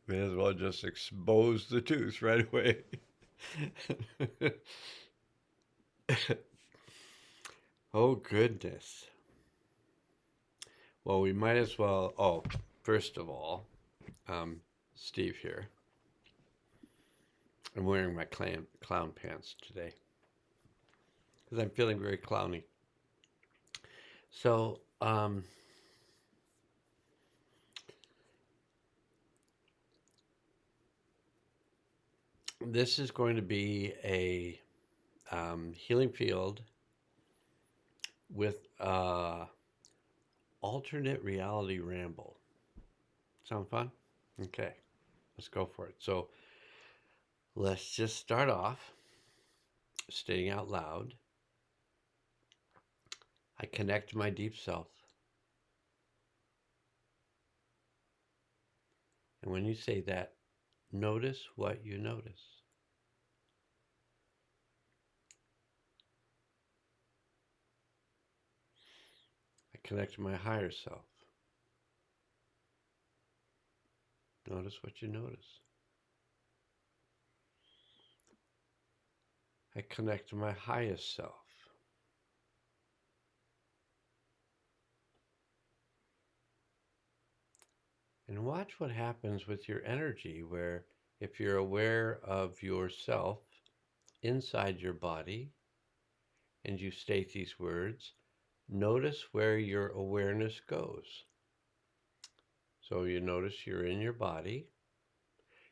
May as well just expose the tooth right away. Oh, goodness. Well, we might as well. Oh, first of all, um, Steve here. I'm wearing my clown pants today because I'm feeling very clowny. So, this is going to be a healing field with alternate reality ramble. Sound fun? Okay, let's go for it. So, let's just start off stating out loud. I connect to my deep self. And when you say that, notice what you notice. I connect to my higher self. Notice what you notice. I connect to my highest self. And watch what happens with your energy, where if you're aware of yourself inside your body and you state these words, notice where your awareness goes. So you notice you're in your body.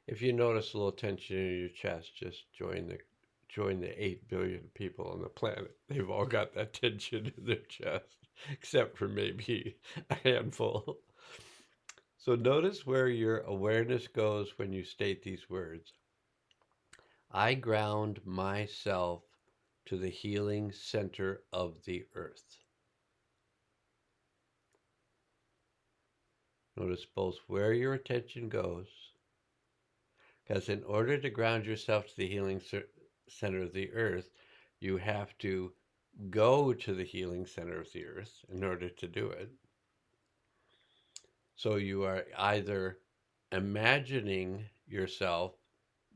If you notice a little tension in your chest, just join the 8 billion people on the planet. They've all got that tension in their chest, except for maybe a handful. So notice where your awareness goes when you state these words. I ground myself to the healing center of the earth. Notice both where your attention goes, because in order to ground yourself to the healing center of the earth, you have to go to the healing center of the earth in order to do it. So you are either imagining yourself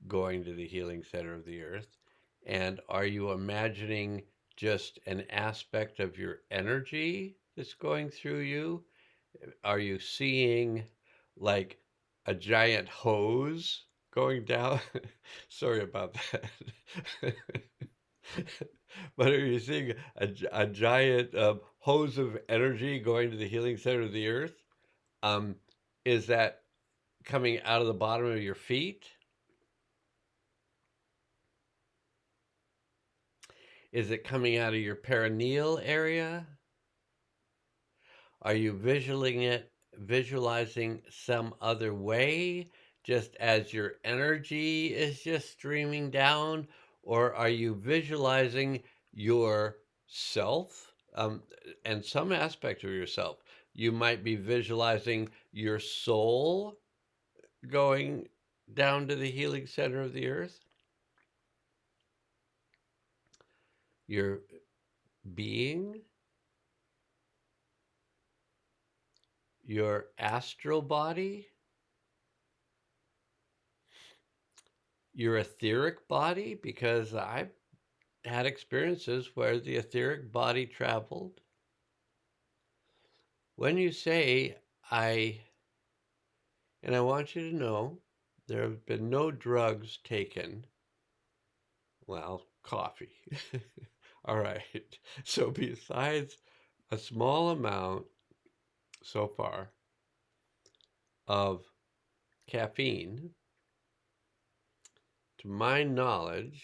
going to the healing center of the earth, and are you imagining just an aspect of your energy that's going through you? Are you seeing like a giant hose going down? Sorry about that. But are you seeing a giant hose of energy going to the healing center of the earth? Um, is that coming out of the bottom of your feet? Is it coming out of your perineal area? Are you visualizing some other way, just as your energy is just streaming down? Or are you visualizing yourself and some aspect of yourself? You might be visualizing your soul going down to the healing center of the earth, your being, your astral body, your etheric body, because I've had experiences where the etheric body traveled. When you say, I, and I want you to know, there have been no drugs taken. Well, coffee. All right. So, besides a small amount so far of caffeine, to my knowledge,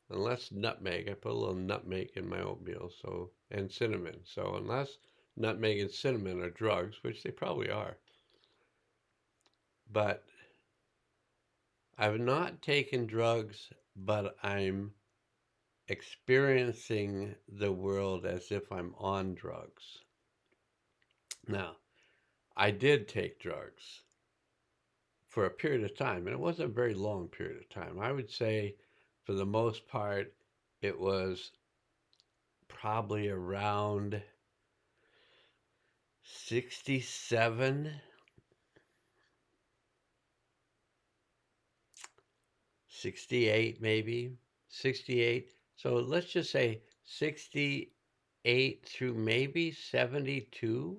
unless nutmeg, I put a little nutmeg in my oatmeal, so, and cinnamon. So unless nutmeg and cinnamon are drugs, which they probably are, but I've not taken drugs, but I'm experiencing the world as if I'm on drugs. Now, I did take drugs for a period of time, and it wasn't a very long period of time. I would say, for the most part, it was probably around 67 68 maybe, 68. So let's just say 68 through maybe 72.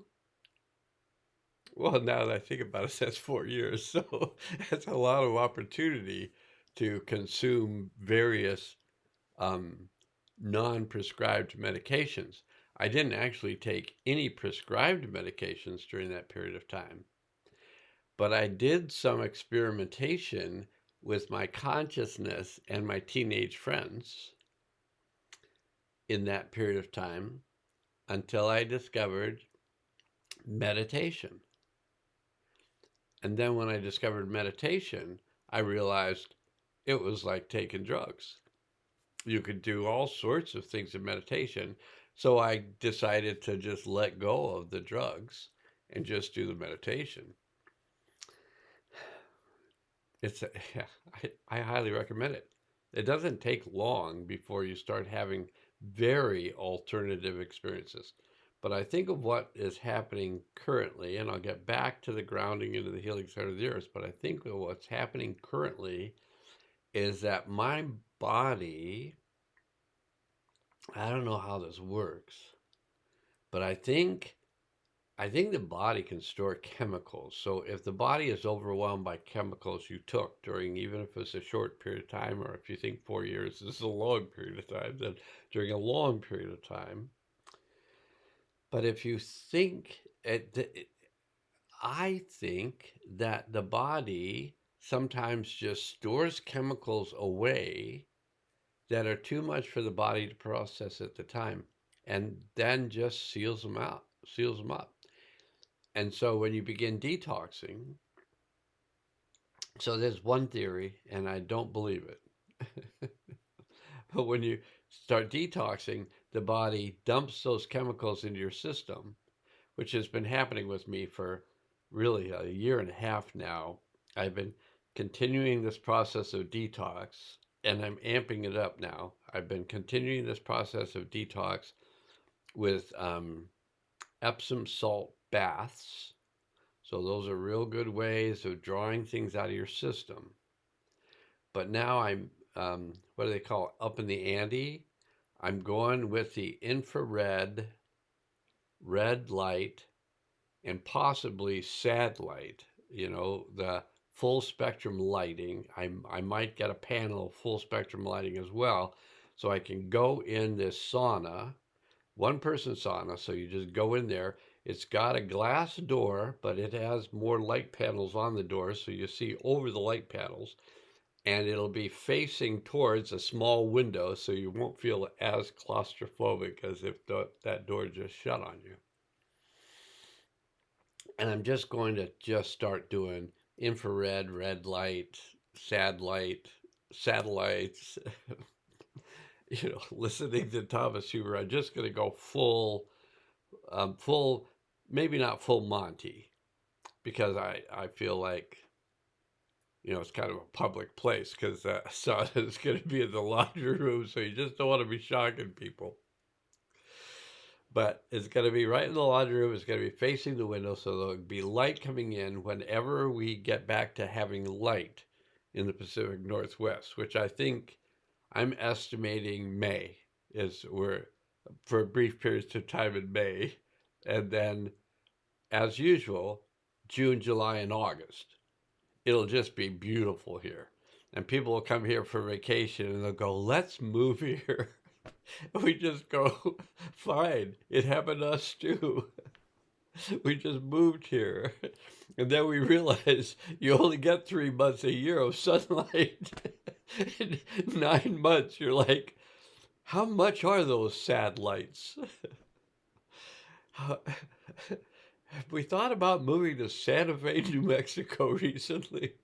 Well, now that I think about it, that's 4 years. So that's a lot of opportunity to consume various um, non-prescribed medications. I didn't actually take any prescribed medications during that period of time, but I did some experimentation with my consciousness and my teenage friends in that period of time until I discovered meditation. And then when I discovered meditation, I realized it was like taking drugs. You could do all sorts of things in meditation. So I decided to just let go of the drugs and just do the meditation. It's yeah, I highly recommend it. It doesn't take long before you start having very alternative experiences. But I think of what is happening currently, and I'll get back to the grounding into the healing center of the earth, but I think of what's happening currently is that my body, I don't know how this works, but I think the body can store chemicals. So if the body is overwhelmed by chemicals you took during, even if it's a short period of time, or if you think 4 years is a long period of time, then during a long period of time. But if you think, I think that the body sometimes just stores chemicals away that are too much for the body to process at the time, and then just seals them up. And so when you begin detoxing, so there's one theory, and I don't believe it. But when you start detoxing, the body dumps those chemicals into your system, which has been happening with me for really a year and a half now. I've been continuing this process of detox, and I'm amping it up now. I've been continuing this process of detox with Epsom salt baths. So those are real good ways of drawing things out of your system. But now I'm, what do they call it? Up in the ante. I'm going with the infrared, red light, and possibly sad light. The full spectrum lighting. I might get a panel of full spectrum lighting as well, so I can go in this sauna, one person sauna. So you just go in there. It's got a glass door, but it has more light panels on the door, so you see over the light panels, and it'll be facing towards a small window, so you won't feel as claustrophobic as if that door just shut on you. And I'm just going to just start doing infrared, red light, sad light, satellites, listening to Thomas Huber. I'm just going to go full, maybe not full Monty, because I feel like, it's kind of a public place, because sauna is going to be in the laundry room, so you just don't want to be shocking people. But it's going to be right in the laundry room. It's going to be facing the window, so there'll be light coming in whenever we get back to having light in the Pacific Northwest, which I think I'm estimating May is where, for brief periods of time in May, and then, as usual, June, July, and August. It'll just be beautiful here. And people will come here for vacation and they'll go, let's move here. We just go, fine. It happened to us too. We just moved here. And then we realize you only get 3 months a year of sunlight. In 9 months, you're like, how much are those sad lights? Have we thought about moving to Santa Fe, New Mexico recently?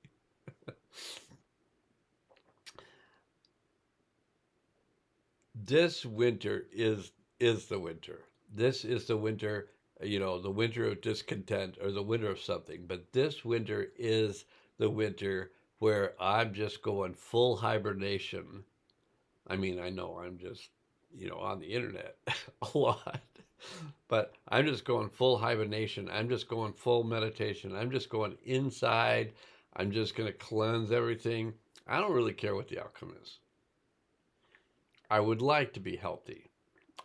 This winter is the winter. This is the winter, the winter of discontent or the winter of something. But this winter is the winter where I'm just going full hibernation. I mean, I know I'm just, on the internet a lot, but I'm just going full hibernation. I'm just going full meditation. I'm just going inside. I'm just going to cleanse everything. I don't really care what the outcome is. I would like to be healthy.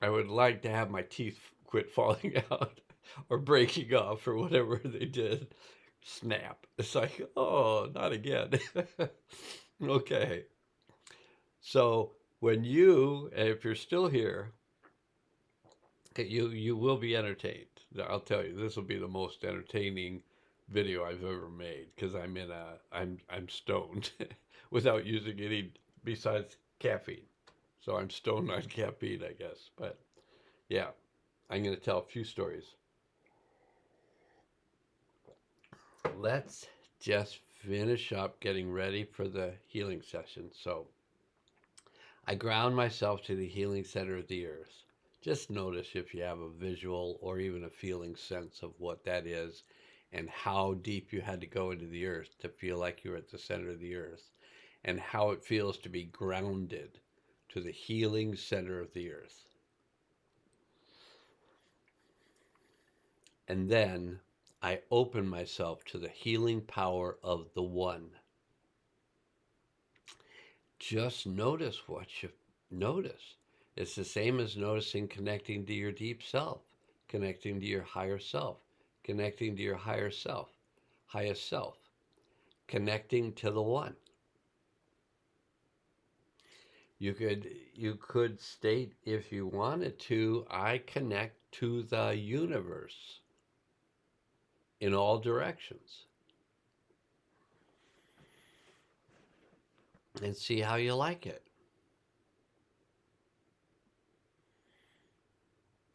I would like to have my teeth quit falling out or breaking off or whatever they did. Snap. It's like, oh, not again. Okay. So when if you're still here, you will be entertained. I'll tell you, this will be the most entertaining video I've ever made because I'm stoned without using any besides caffeine. So I'm stoned on caffeine, I guess. But yeah, I'm going to tell a few stories. Let's just finish up getting ready for the healing session. So I ground myself to the healing center of the earth. Just notice if you have a visual or even a feeling sense of what that is and how deep you had to go into the earth to feel like you're at the center of the earth and how it feels to be grounded to the healing center of the earth. And then I open myself to the healing power of the One. Just notice what you notice. It's the same as noticing connecting to your deep self, connecting to your higher self, connecting to your higher self, highest self, connecting to the One. You could state if you wanted to, I connect to the universe in all directions. And see how you like it.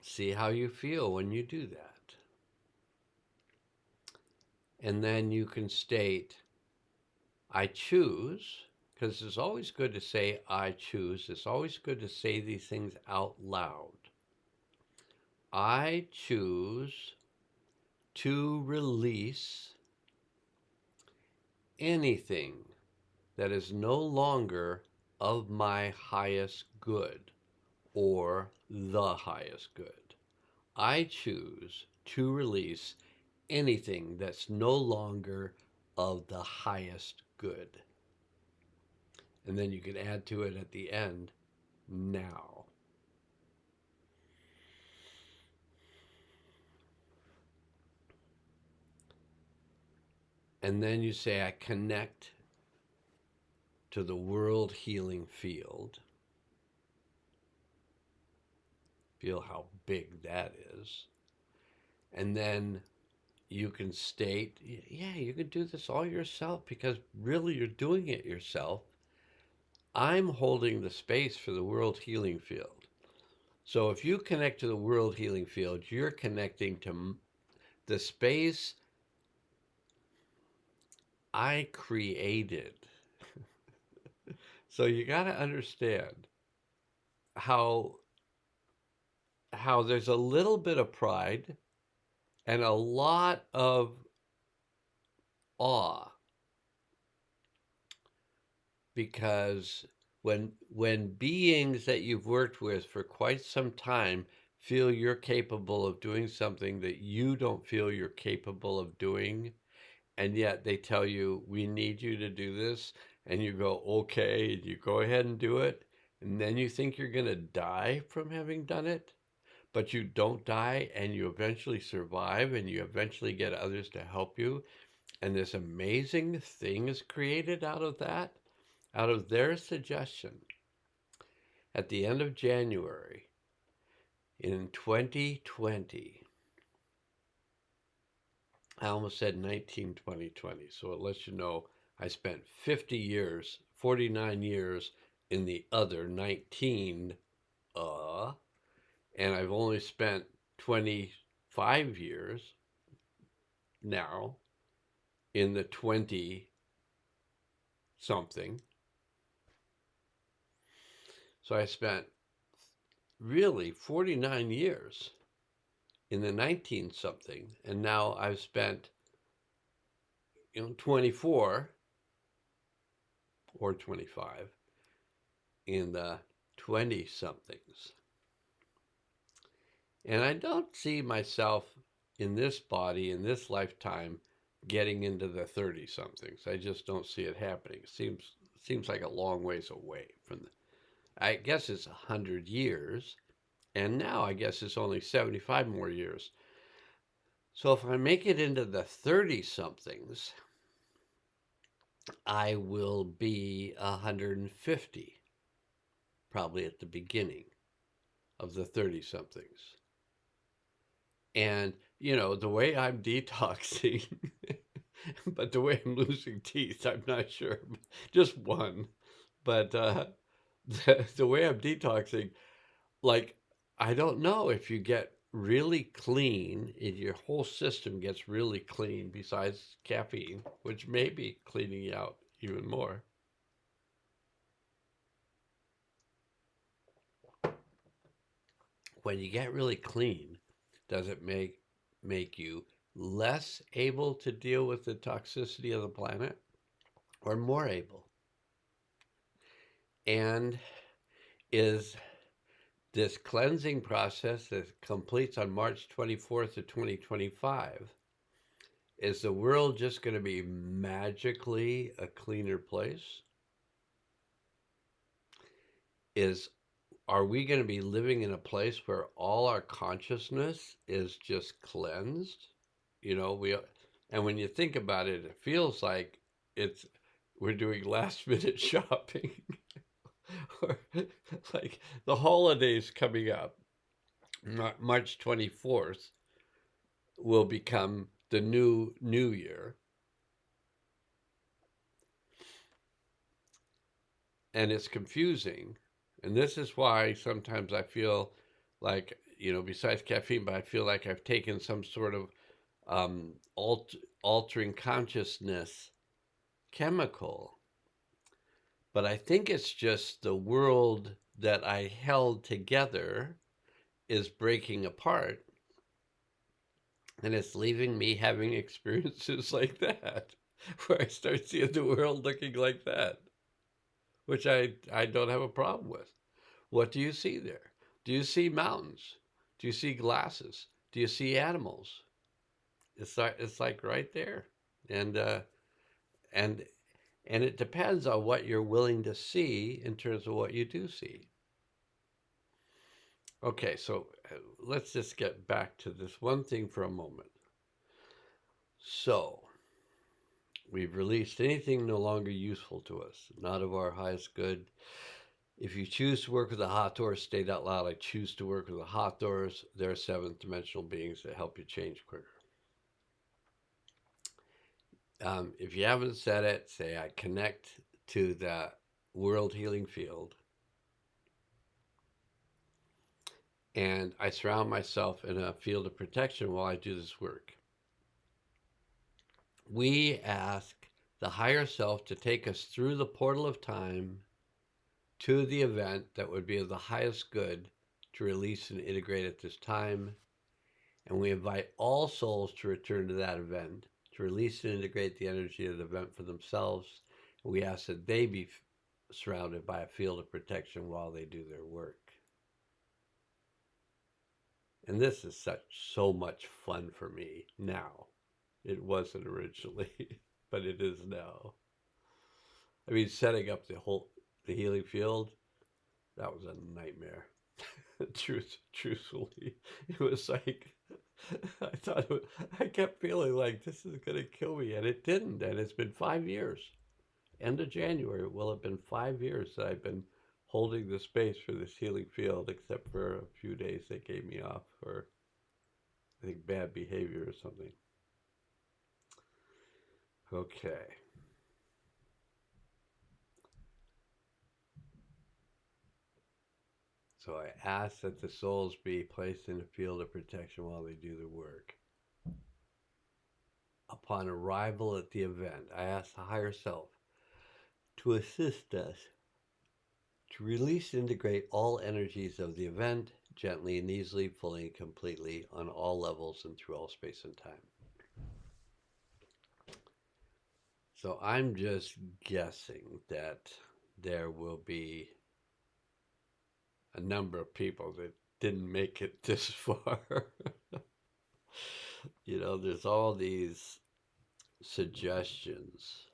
See how you feel when you do that. And then you can state, I choose, because it's always good to say, I choose. It's always good to say these things out loud. I choose to release anything that is no longer of my highest good or the highest good. I choose to release anything that's no longer of the highest good. And then you can add to it at the end, now. And then you say, I connect to the world healing field. Feel how big that is. And then you can state, yeah, you can do this all yourself because really you're doing it yourself. I'm holding the space for the world healing field. So if you connect to the world healing field, you're connecting to the space I created. So you got to understand how there's a little bit of pride and a lot of awe, because when beings that you've worked with for quite some time feel you're capable of doing something that you don't feel you're capable of doing, and yet they tell you, we need you to do this, and you go, okay, and you go ahead and do it, and then you think you're going to die from having done it, but you don't die, and you eventually survive, and you eventually get others to help you, and this amazing thing is created out of that, out of their suggestion. At the end of January in 2020, I almost said 2020, so it lets you know I spent 49 years in the other 19, and I've only spent 25 years now in the 20 something. So I spent really 49 years in the 19 something, and now I've spent 24 or 25 in the 20 somethings. And I don't see myself in this body, in this lifetime, getting into the 30 somethings. I just don't see it happening. It seems like a long ways away from the, I guess it's 100 years, and now I guess it's only 75 more years. So if I make it into the 30 somethings, I will be 150, probably at the beginning of the 30 somethings. And, you know, the way I'm detoxing, but the way I'm losing teeth, I'm not sure. Just one. But the way I'm detoxing, like, I don't know if you get really clean, if your whole system gets really clean besides caffeine, which may be cleaning you out even more. When you get really clean, does it make you less able to deal with the toxicity of the planet or more able? And is this cleansing process that completes on March 24th of 2025, is the world just going to be magically a cleaner place? Is Are we going to be living in a place where all our consciousness is just cleansed? You know, and when you think about it, it feels like it's we're doing last minute shopping. Or like the holidays coming up, March 24th will become the new year. And it's confusing. And this is why sometimes I feel like, you know, besides caffeine, but I feel like I've taken some sort of altering consciousness chemical. But I think it's just the world that I held together is breaking apart. And it's leaving me having experiences like that, where I start seeing the world looking like that, which I don't have a problem with. What do you see there? Do you see mountains? Do you see glasses? Do you see animals? It's like right there, and and and it depends on what you're willing to see in terms of what you do see. Okay, so let's just get back to this one thing for a moment. So we've released anything no longer useful to us, not of our highest good. If you choose to work with the Hathors, state out loud, I choose to work with the Hathors. They're seventh dimensional beings that help you change quicker. If you haven't said it, say, I connect to the world healing field and I surround myself in a field of protection while I do this work. We ask the higher self to take us through the portal of time to the event that would be of the highest good to release and integrate at this time. And we invite all souls to return to that event, to release and integrate the energy of the event for themselves. And we ask that they be surrounded by a field of protection while they do their work. And this is so much fun for me now. It wasn't originally, but it is now. I mean, setting up the healing field, that was a nightmare. Truthfully, it was like I thought I kept feeling like this is gonna kill me, and it didn't. And it's been 5 years. End of January it will have been 5 years that I've been holding the space for this healing field, except for a few days they gave me off for, I think, bad behavior or something. Okay. So I ask that the souls be placed in a field of protection while they do their work. Upon arrival at the event, I ask the higher self to assist us to release and integrate all energies of the event gently and easily, fully and completely on all levels and through all space and time. So I'm just guessing that there will be a number of people that didn't make it this far. You know, there's all these suggestions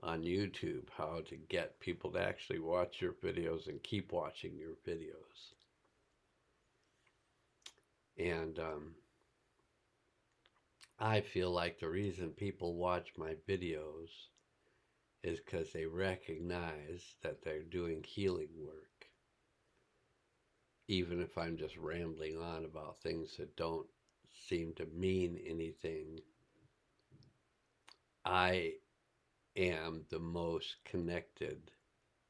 on YouTube how to get people to actually watch your videos and keep watching your videos. And I feel like the reason people watch my videos is because they recognize that they're doing healing work. Even if I'm just rambling on about things that don't seem to mean anything, I am the most connected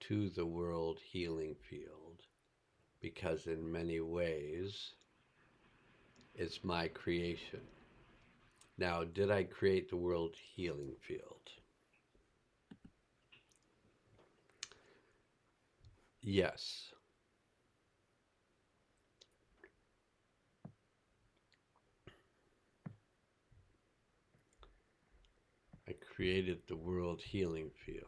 to the world healing field because in many ways it's my creation. Now, did I create the world healing field? Yes. I created the world healing field.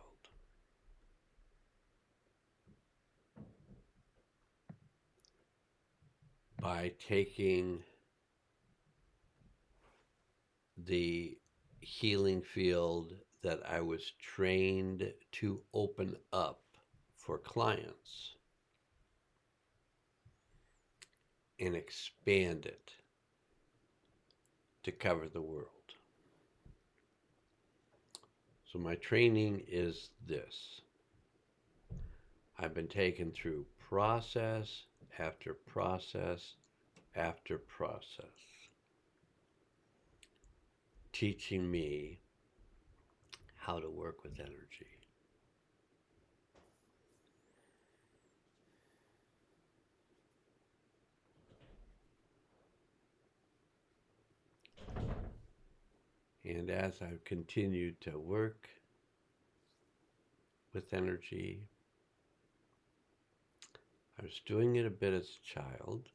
By taking the healing field that I was trained to open up for clients and expand it to cover the world. So my training is this. I've been taken through process after process after process, teaching me how to work with energy. And as I've continued to work with energy, I was doing it a bit as a child.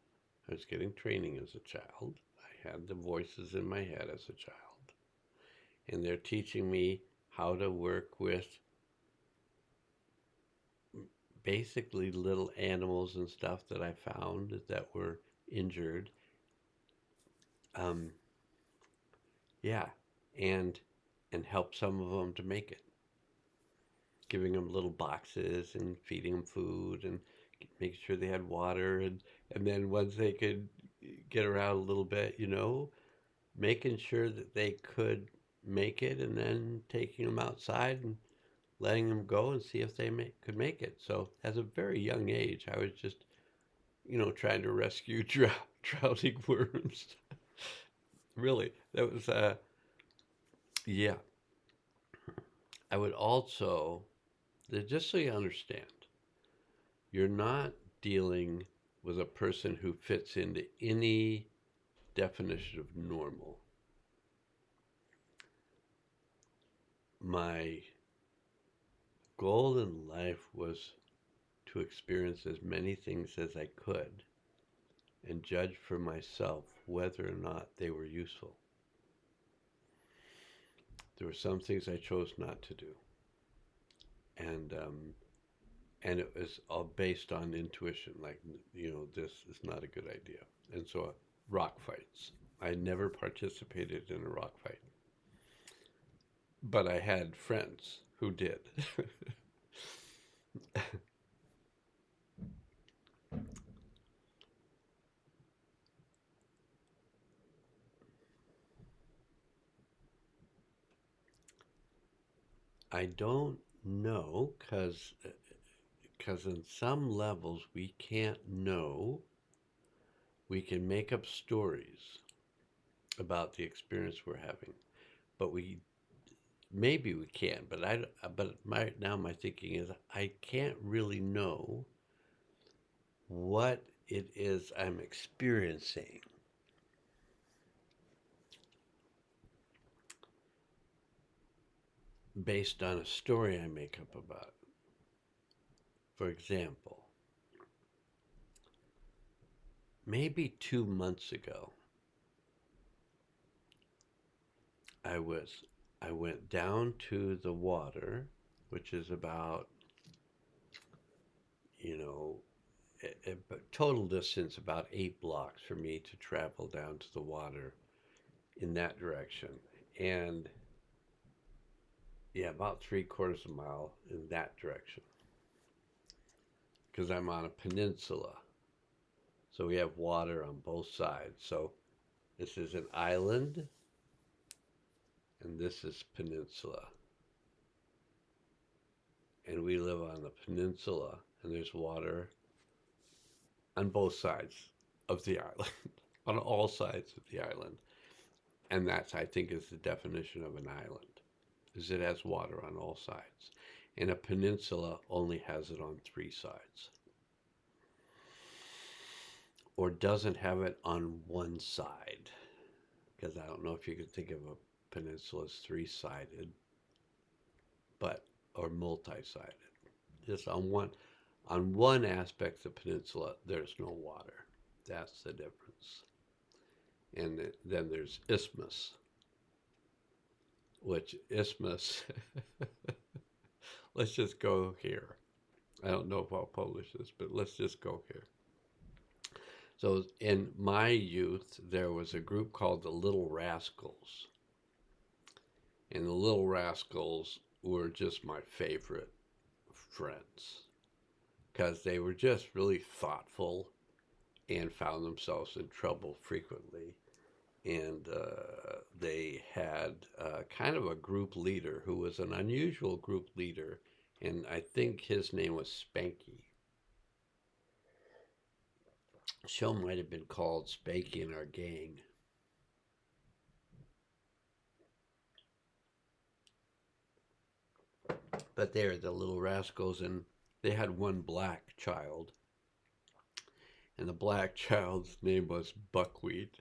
I was getting training as a child. I had the voices in my head as a child. And they're teaching me how to work with basically little animals and stuff that I found that were injured. Yeah, and help some of them to make it. Giving them little boxes and feeding them food and making sure they had water and then once they could get around a little bit, making sure that they could make it and then taking them outside and letting them go and see if they could make it. So at a very young age, I was just, trying to rescue drowning worms. Really, that was, yeah. I would also, just so you understand, you're not dealing with a person who fits into any definition of normal. My goal in life was to experience as many things as I could and judge for myself whether or not they were useful. There were some things I chose not to do. And it was all based on intuition, like, this is not a good idea. And so rock fights. I never participated in a rock fight. But I had friends who did. I don't know, because in some levels we can't know. We can make up stories about the experience we're having, but maybe we can. But my thinking is I can't really know what it is I'm experiencing based on a story I make up about it. For example, maybe 2 months ago, I went down to the water, which is about, a total distance about 8 blocks for me to travel down to the water in that direction. And Yeah, about 3/4 of a mile in that direction. Because I'm on a peninsula. So we have water on both sides. So this is an island, and this is peninsula. And we live on the peninsula, and there's water on both sides of the island, on all sides of the island. And that's, I think, is the definition of an island, is it has water on all sides. And a peninsula only has it on three sides, or doesn't have it on one side. Because I don't know if you could think of a peninsula as three-sided, but or multi-sided. Just on one aspect of the peninsula, there's no water. That's the difference. And then there's isthmus, which isthmus. Let's just go here. I don't know if I'll publish this, but let's just go here. So in my youth, there was a group called the Little Rascals. And the Little Rascals were just my favorite friends because they were just really thoughtful and found themselves in trouble frequently. And they had kind of a group leader who was an unusual group leader. And I think his name was Spanky. The show might have been called Spanky and Our Gang. But they were the Little Rascals, and they had one black child. And the black child's name was Buckwheat.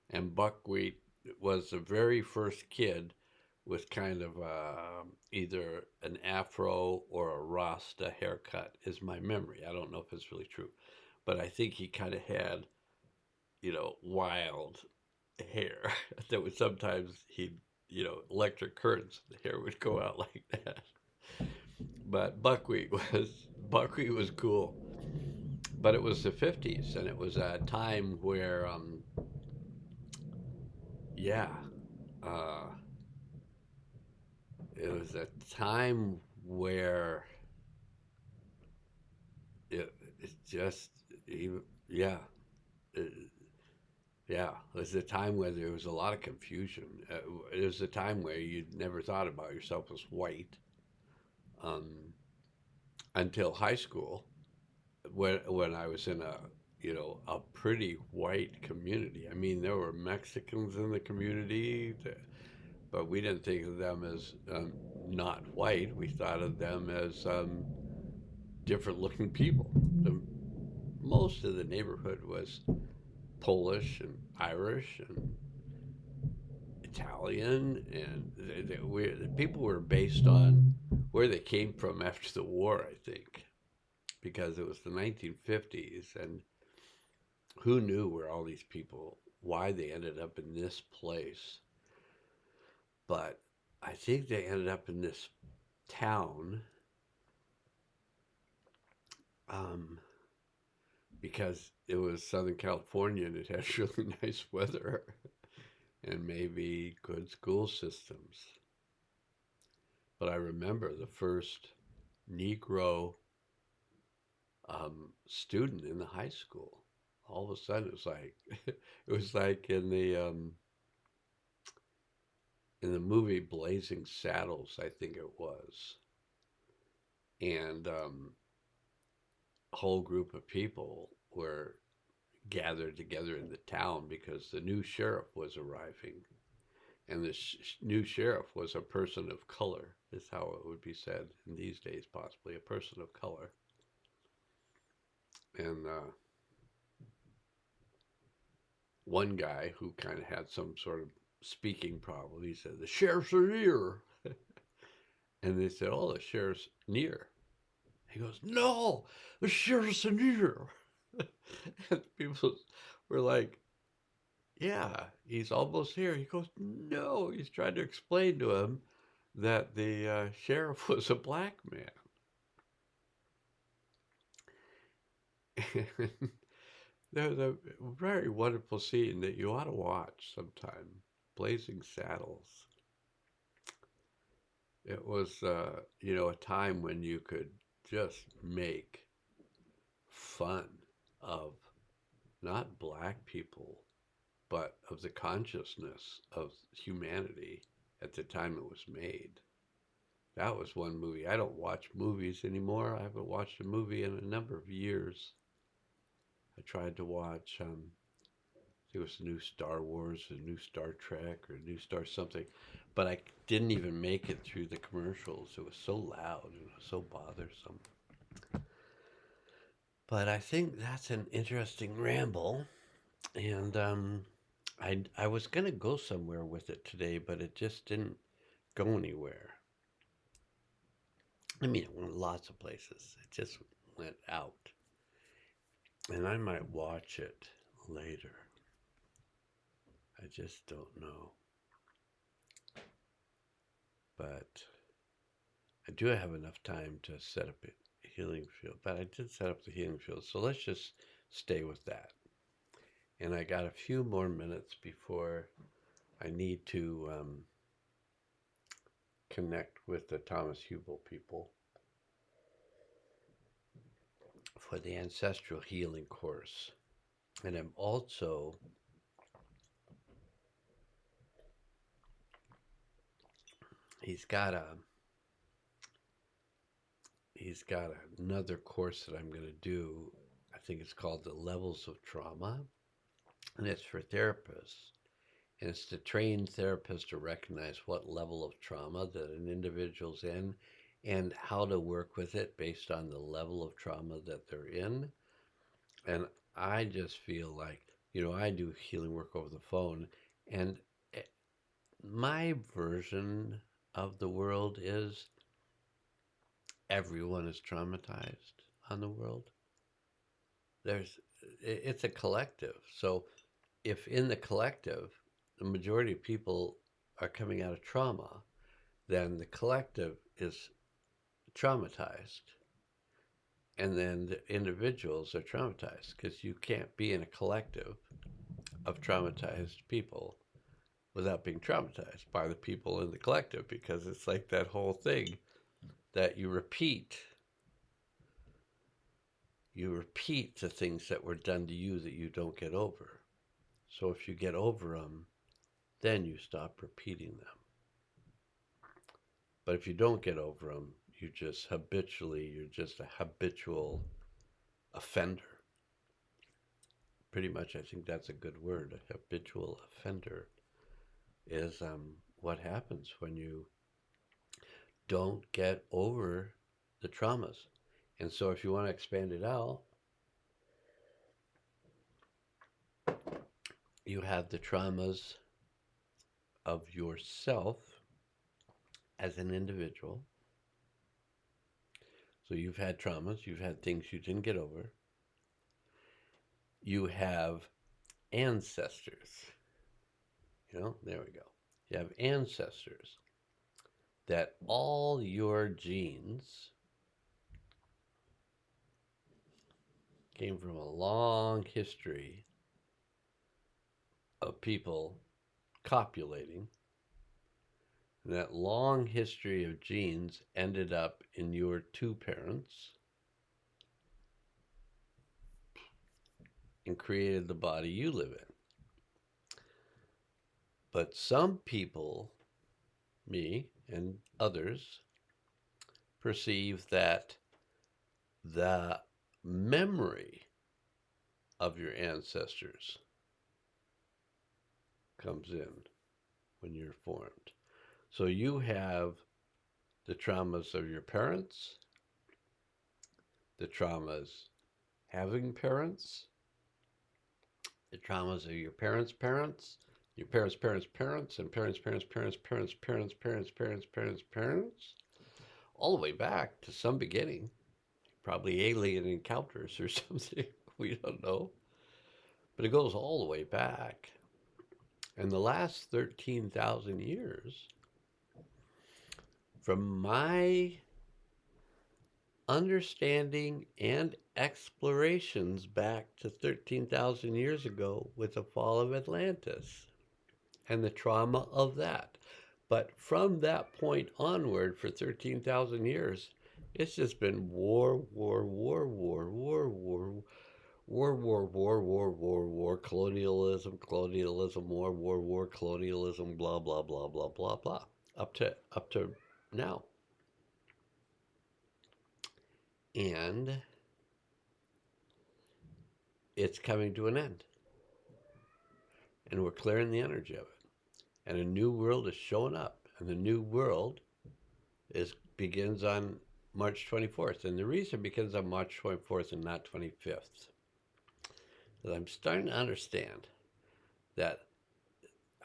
And Buckwheat was the very first kid with kind of either an afro or a Rasta haircut, is my memory. I don't know if it's really true. But I think he kind of had, wild hair that would sometimes he'd, electric currents, the hair would go out like that. But Buckwheat was cool. But it was the 50s, and it was a time where, yeah, uh, it was a time where it just, yeah, it, yeah, it was a time where there was a lot of confusion. It was a time where you never thought about yourself as white um, until high school, when I was in a pretty white community. I mean, there were Mexicans in the community, but we didn't think of them as not white. We thought of them as different looking people. Most of the neighborhood was Polish and Irish and Italian, and the people were based on where they came from after the war, I think, because it was the 1950s, and who knew where all these people, why they ended up in this place. But I think they ended up in this town because it was Southern California and it had really nice weather and maybe good school systems. But I remember the first Negro student in the high school. All of a sudden, it was like it was like in the movie Blazing Saddles, I think it was, and a whole group of people were gathered together in the town because the new sheriff was arriving, and the new sheriff was a person of color, is how it would be said in these days, possibly a person of color. And one guy who kind of had some sort of speaking problem, he said, "The sheriff's here." And they said, "Oh, the sheriff's near." He goes, "No, the sheriff's near." And people were like, "Yeah, he's almost here." He goes, "No." He's trying to explain to him that the sheriff was a black man. There's a very wonderful scene that you ought to watch sometime. Blazing Saddles. It was, a time when you could just make fun of not black people, but of the consciousness of humanity at the time it was made. That was one movie. I don't watch movies anymore. I haven't watched a movie in a number of years. I tried to watch, it was a new Star Wars, a new Star Trek, or a new Star something, but I didn't even make it through the commercials. It was so loud and it was so bothersome. But I think that's an interesting ramble, and I was gonna go somewhere with it today, but it just didn't go anywhere. I mean, it went lots of places. It just went out, and I might watch it later. I just don't know. But I do have enough time to set up a healing field. But I did set up the healing field, so let's just stay with that. And I got a few more minutes before I need to connect with the Thomas Hübl people for the ancestral healing course. And I'm also he's got another course that I'm going to do. I think it's called the Levels of Trauma, and it's for therapists. And it's to train therapists to recognize what level of trauma that an individual's in and how to work with it based on the level of trauma that they're in. And I just feel like, I do healing work over the phone, and my version of the world is everyone is traumatized on the world. It's a collective. So if in the collective, the majority of people are coming out of trauma, then the collective is traumatized. And then the individuals are traumatized because you can't be in a collective of traumatized people without being traumatized by the people in the collective, because it's like that whole thing that you repeat the things that were done to you that you don't get over. So if you get over them, then you stop repeating them. But if you don't get over them, you're just a habitual offender. Pretty much, I think that's a good word. A habitual offender is what happens when you don't get over the traumas. And so if you want to expand it out, you have the traumas of yourself as an individual. So you've had traumas, you've had things you didn't get over. You have ancestors. There we go. You have ancestors that all your genes came from a long history of people copulating. And that long history of genes ended up in your two parents and created the body you live in. But some people, me and others, perceive that the memory of your ancestors comes in when you're formed. So you have the traumas of your parents, the traumas having parents, the traumas of your parents' parents, your parents' parents' parents, and parents' parents' parents' parents' parents' parents' parents' parents' parents, all the way back to some beginning, probably alien encounters or something. We don't know. But it goes all the way back. And the last 13,000 years, from my understanding and explorations back to 13,000 years ago with the fall of Atlantis and the trauma of that. But from that point onward for 13,000 years, it's just been war, war, war, war, war, war, war, war, war, war, war, war, colonialism, colonialism, war, colonialism, blah, blah, blah, blah, blah, blah, up to now. And it's coming to an end. And we're clearing the energy of it. And a new world is showing up. And the new world begins on March 24th. And the reason it begins on March 24th and not 25th is I'm starting to understand that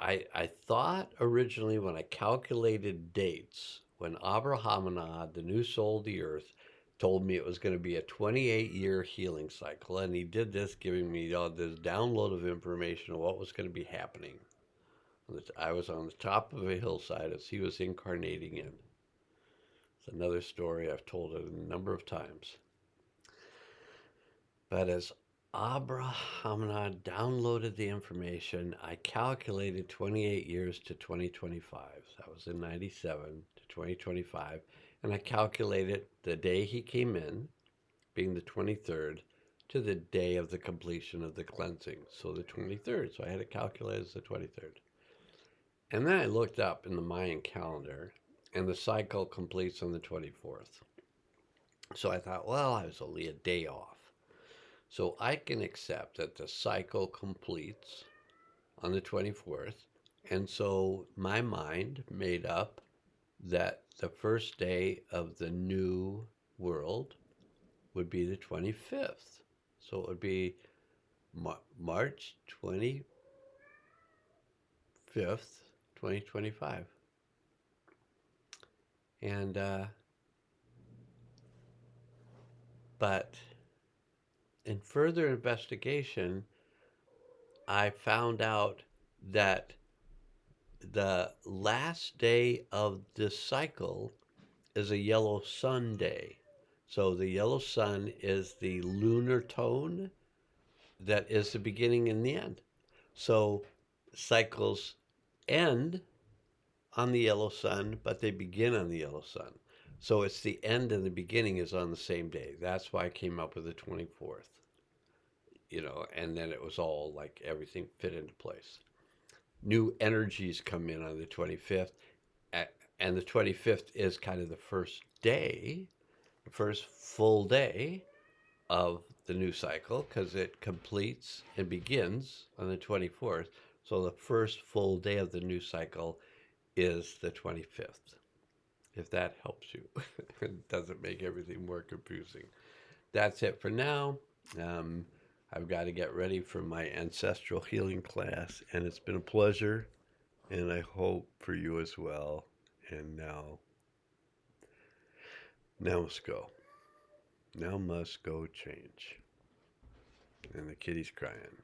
I thought originally when I calculated dates, when Abrahamana, the new soul of the earth, told me it was going to be a 28-year healing cycle. And he did this, giving me all this download of information of what was going to be happening. I was on the top of a hillside as he was incarnating in. It's another story I've told it a number of times. But as Abrahamana downloaded the information, I calculated 28 years to 2025. That was in 97 to 2025. And I calculated the day he came in, being the 23rd, to the day of the completion of the cleansing. So the 23rd. So I had it calculated as the 23rd. And then I looked up in the Mayan calendar, and the cycle completes on the 24th. So I thought, well, I was only a day off. So I can accept that the cycle completes on the 24th. And so my mind made up that the first day of the new world would be the 25th. So it would be March 25th, 2025. And, but in further investigation, I found out that the last day of this cycle is a yellow sun day. So the yellow sun is the lunar tone that is the beginning and the end. So cycles end on the yellow sun, but they begin on the yellow sun. So it's the end and the beginning is on the same day. That's why I came up with the 24th. And then it was all like everything fit into place. New energies come in on the 25th, and the 25th is kind of the first full day of the new cycle, because it completes and begins on the 24th. So the first full day of the new cycle is the 25th, if that helps you. It doesn't make everything more confusing. That's it for now. I've got to get ready for my ancestral healing class, and it's been a pleasure, and I hope for you as well. And now must go. Now must go change. And the kitty's crying.